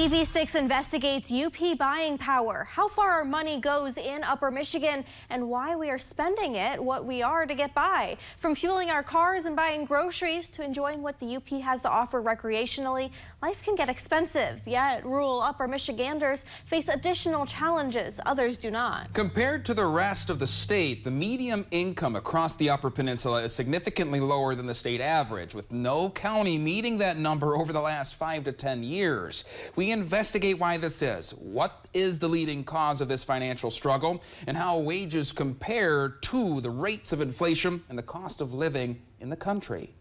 TV6 investigates UP buying power, how far our money goes in Upper Michigan, and why we are spending it what we are to get by. From fueling our cars and buying groceries to enjoying what the UP has to offer recreationally, life can get expensive. Yet rural Upper Michiganders face additional challenges others do not. Compared to the rest of the state, the median income across the Upper Peninsula is significantly lower than the state average, with no county meeting that number over the last 5 to 10 years. We investigate why this is, what is the leading cause of this financial struggle, and how wages compare to the rates of inflation and the cost of living in the country.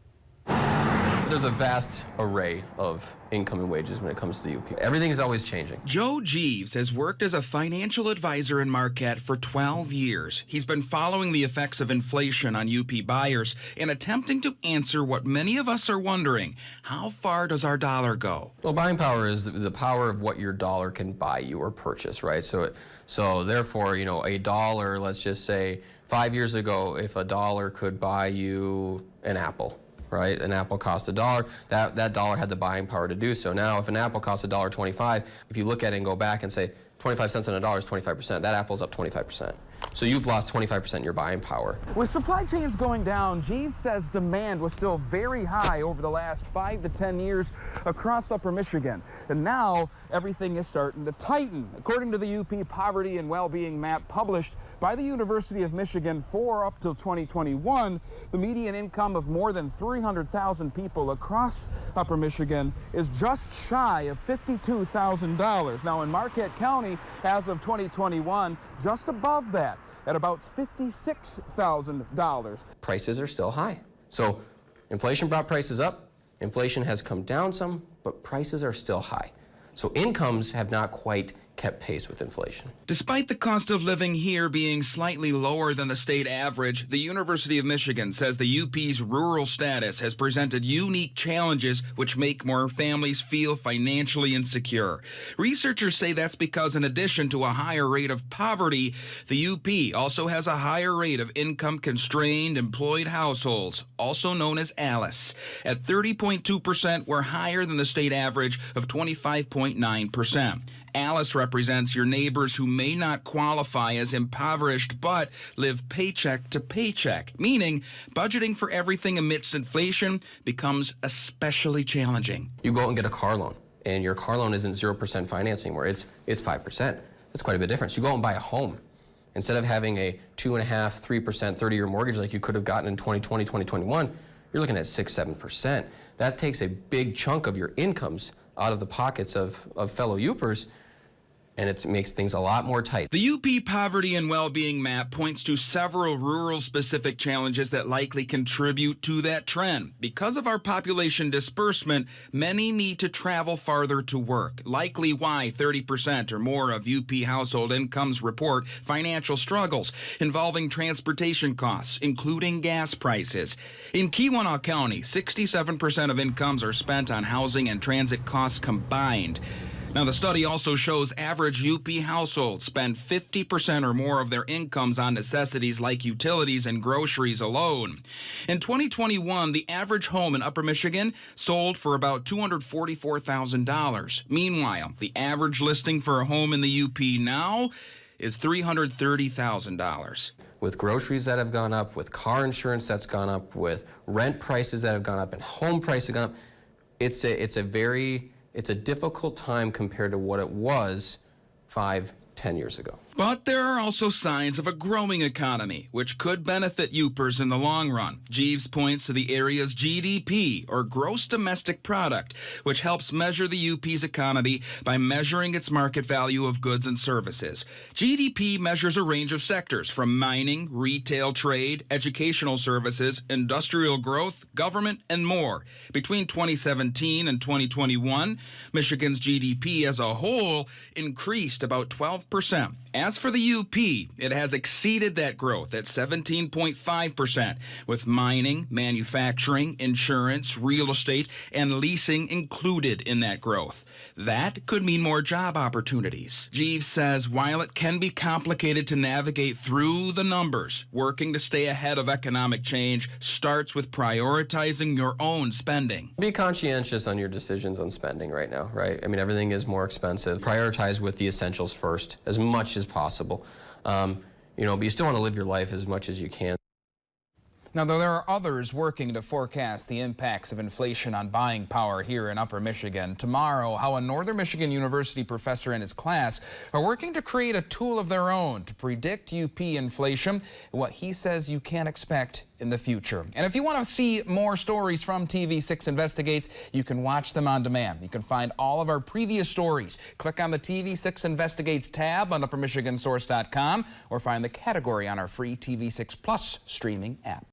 There's a vast array of income and wages when it comes to the UP. Everything is always changing. Joe Jeeves has worked as a financial advisor in Marquette for 12 years. He's been following the effects of inflation on UP buyers and attempting to answer what many of us are wondering: how far does our dollar go? Well, buying power is the power of what your dollar can buy you or purchase, right? So therefore, you know, a dollar, let's just say 5 years ago, if a dollar could buy you an apple, right? An apple cost $1. That dollar had the buying power to do so. Now, if an apple costs $1.25, if you look at it and go back and say 25 cents on a dollar is 25%, that apple's up 25%. So you've lost 25% in your buying power. With supply chains going down, Jeeves says demand was still very high over the last 5 to 10 years across Upper Michigan. And now everything is starting to tighten. According to the UP Poverty and Well-Being Map published by the University of Michigan for up till 2021, the median income of more than 300,000 people across Upper Michigan is just shy of $52,000. Now in Marquette County, as of 2021, just above that, at about $56,000. Prices are still high. So inflation brought prices up. Inflation has come down some, but prices are still high. So incomes have not quite kept pace with inflation. Despite the cost of living here being slightly lower than the state average, the University of Michigan says the UP's rural status has presented unique challenges which make more families feel financially insecure. Researchers say that's because in addition to a higher rate of poverty, the UP also has a higher rate of income-constrained employed households, also known as ALICE. At 30.2%, we're higher than the state average of 25.9%. ALICE represents your neighbors who may not qualify as impoverished but live paycheck to paycheck, meaning budgeting for everything amidst inflation becomes especially challenging. You go out and get a car loan, and your car loan isn't 0% financing anymore. It's 5%. That's quite a bit difference. You go out and buy a home. Instead of having a 2.5%, 3%, 30-year mortgage like you could have gotten in 2020, 2021, you're looking at 6%, 7%. That takes a big chunk of your incomes out of the pockets of fellow Upers, and it makes things a lot more tight. The UP Poverty and Well-Being Map points to several rural-specific challenges that likely contribute to that trend. Because of our population disbursement, many need to travel farther to work, likely why 30% or more of UP household incomes report financial struggles involving transportation costs, including gas prices. In Keweenaw County, 67% of incomes are spent on housing and transit costs combined. Now, the study also shows average UP households spend 50% or more of their incomes on necessities like utilities and groceries alone. In 2021, the average home in Upper Michigan sold for about $244,000. Meanwhile, the average listing for a home in the UP now is $330,000. With groceries that have gone up, with car insurance that's gone up, with rent prices that have gone up, and home prices have gone up, it's a difficult time compared to what it was 5, 10 years ago. But there are also signs of a growing economy, which could benefit Upers in the long run. Jeeves points to the area's GDP, or gross domestic product, which helps measure the UP's economy by measuring its market value of goods and services. GDP measures a range of sectors from mining, retail, trade, educational services, industrial growth, government, and more. Between 2017 and 2021, Michigan's GDP as a whole increased about 12%. As for the UP, it has exceeded that growth at 17.5%, with mining, manufacturing, insurance, real estate, and leasing included in that growth. That could mean more job opportunities. Jeeves says while it can be complicated to navigate through the numbers, working to stay ahead of economic change starts with prioritizing your own spending. Be conscientious on your decisions on spending right now, right? I mean, everything is more expensive. Prioritize with the essentials first, as much as possible. But you still want to live your life as much as you can. Now, though there are others working to forecast the impacts of inflation on buying power here in Upper Michigan, tomorrow, how a Northern Michigan University professor and his class are working to create a tool of their own to predict UP inflation and what he says you can expect in the future. And if you want to see more stories from TV6 Investigates, you can watch them on demand. You can find all of our previous stories. Click on the TV6 Investigates tab on UpperMichiganSource.com or find the category on our free TV6 Plus streaming app.